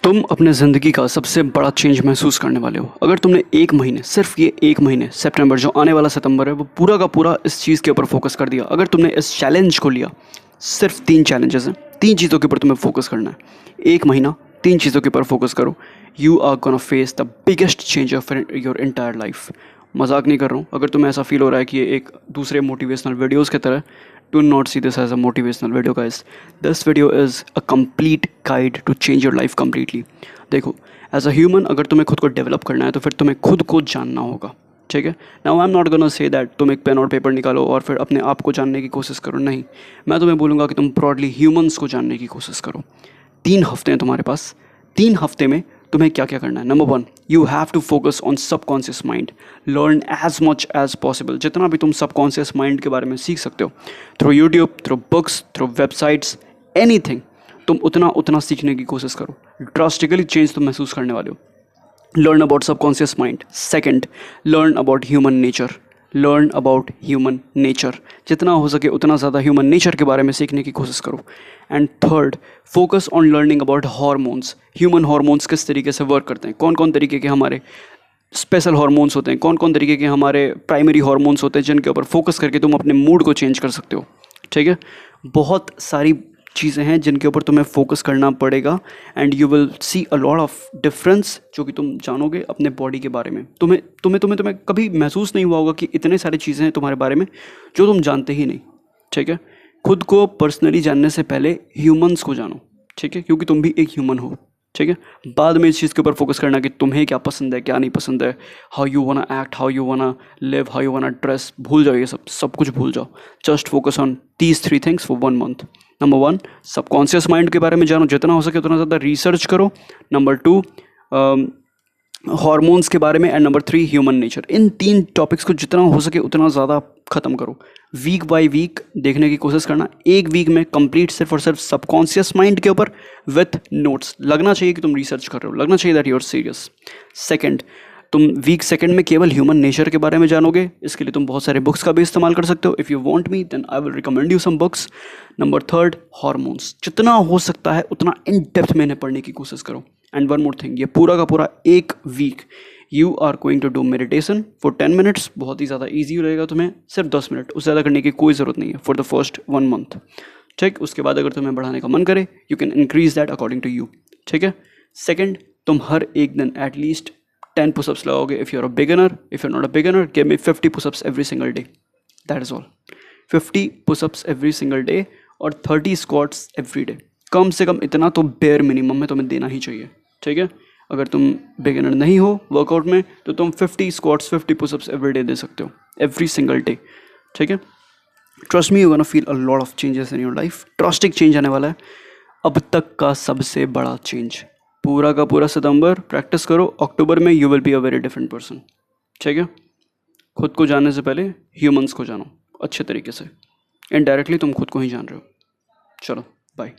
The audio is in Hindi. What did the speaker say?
तुम अपने ज़िंदगी का सबसे बड़ा चेंज महसूस करने वाले हो अगर तुमने एक महीने, सिर्फ ये एक महीने, सितंबर, जो आने वाला सितंबर है, वो पूरा का पूरा इस चीज़ के ऊपर फोकस कर दिया। अगर तुमने इस चैलेंज को लिया, सिर्फ 3 चैलेंजेस हैं, 3 चीज़ों के ऊपर तुम्हें फोकस करना है। एक महीना 3 चीज़ों के ऊपर फोकस करो। You are gonna face the biggest change of your entire life. मजाक नहीं कर रहा हूँ। अगर तुम्हें ऐसा फील हो रहा है कि ये एक दूसरे मोटिवेशनल वीडियोज़ की तरह, do not see this as a motivational video, guys. This video is a complete guide to change your life completely. देखो, एज अ ह्यूमन अगर तुम्हें खुद को डेवलप करना है तो फिर तुम्हें खुद को जानना होगा, ठीक है। Now I am not gonna say that तुम एक पेन और पेपर निकालो और फिर अपने आप को जानने की कोशिश करो, नहीं। मैं तुम्हें बोलूँगा कि तुम ब्रॉडली ह्यूमन्स को जानने की कोशिश करो। 3 हफ्ते हैं तुम्हारे पास। 3 हफ्ते में तुम्हें क्या क्या करना है? Number 1, you have to focus on subconscious mind. Learn as much as possible. जितना भी तुम सबकॉन्शियस माइंड के बारे में सीख सकते हो, through YouTube, through books, through websites, anything, तुम उतना सीखने की कोशिश करो। ड्रास्टिकली चेंज तुम महसूस करने वाले हो। Learn about subconscious mind. Second, learn about human nature. Learn about human nature. जितना हो सके उतना ज़्यादा ह्यूमन नेचर के बारे में सीखने की कोशिश करो। And third, focus on learning about hormones. Human hormones किस तरीके से वर्क करते हैं, कौन कौन तरीके के हमारे स्पेशल हार्मोन्स होते हैं, कौन कौन तरीके के हमारे प्राइमरी हार्मोन्स होते हैं, जिनके ऊपर फोकस करके तुम अपने मूड को चेंज कर सकते हो, ठीक है। बहुत सारी चीज़ें हैं जिनके ऊपर तुम्हें फोकस करना पड़ेगा and you will see a lot of difference, जो कि तुम जानोगे अपने बॉडी के बारे में। तुम्हें कभी महसूस नहीं हुआ होगा कि इतने सारी चीज़ें हैं तुम्हारे बारे में जो तुम जानते ही नहीं, ठीक है। खुद को पर्सनली जानने से पहले ह्यूमंस को जानो, ठीक है, क्योंकि तुम भी एक ह्यूमन हो, ठीक है। बाद में इस चीज़ के ऊपर फोकस करना कि तुम्हें क्या पसंद है, क्या नहीं पसंद है, how you wanna act, how you wanna live, how you wanna dress, भूल जाओ, ये सब कुछ भूल जाओ। Just focus on these 3 things for 1 month. Number 1, subconscious mind के बारे में जानो, जितना हो सके उतना ज़्यादा रिसर्च करो। नंबर 2, हॉर्मोन्स के बारे में। And number 3, human nature. In 3 topics को जितना हो सके उतना ज़्यादा ख़त्म करो। वीक बाय वीक देखने की कोशिश करना। एक वीक में कंप्लीट सिर्फ और सिर्फ सबकॉन्शियस माइंड के ऊपर विथ नोट्स। लगना चाहिए कि तुम रिसर्च कर रहे हो, लगना चाहिए that you are serious. Second, तुम वीक सेकंड में केवल ह्यूमन नेचर के बारे में जानोगे। इसके लिए तुम बहुत सारे बुक्स का भी इस्तेमाल कर सकते हो। If you want me then I will recommend you some books. Number 3, hormones. जितना हो सकता है उतना इन डेप्थ में इन्हें पढ़ने की कोशिश करो। एंड वन मोर थिंग, ये पूरा का पूरा एक week you are going to do meditation for 10 minutes. बहुत ही ज़्यादा ईजी रहेगा तुम्हें, सिर्फ 10 मिनट, उससे ज़्यादा करने की कोई ज़रूरत नहीं है फॉर द फर्स्ट 1 मंथ, ठीक। उसके बाद अगर तुम्हें बढ़ाने का मन करे you can increase that according to you, ठीक है। सेकेंड, तुम हर एक दिन एटलीस्ट 10 पुशअप्स लगाओगे। If you are a beginner, if you are not a beginner, give me 50 pushups every single day, that is all. 50 pushups every single day और 30 स्क्वाट्स एवरी डे। कम से कम इतना तो बेयर मिनिमम में तुम्हें देना ही चाहिए, ठीक है। अगर तुम बिगिनर नहीं हो वर्कआउट में तो तुम 50 squats, 50 pushups every day they सकते हो, एवरी सिंगल डे, ठीक है। Trust me, you gonna feel a lot of changes in your life. Drastic change आने वाला है, अब तक का सबसे बड़ा चेंज। पूरा का पूरा सितंबर प्रैक्टिस करो, अक्टूबर में you will be a very different person, ठीक है। खुद को जानने से पहले ह्यूमंस को जानो अच्छे तरीके से। इनडायरेक्टली तुम खुद को ही जान रहे हो। चलो बाय।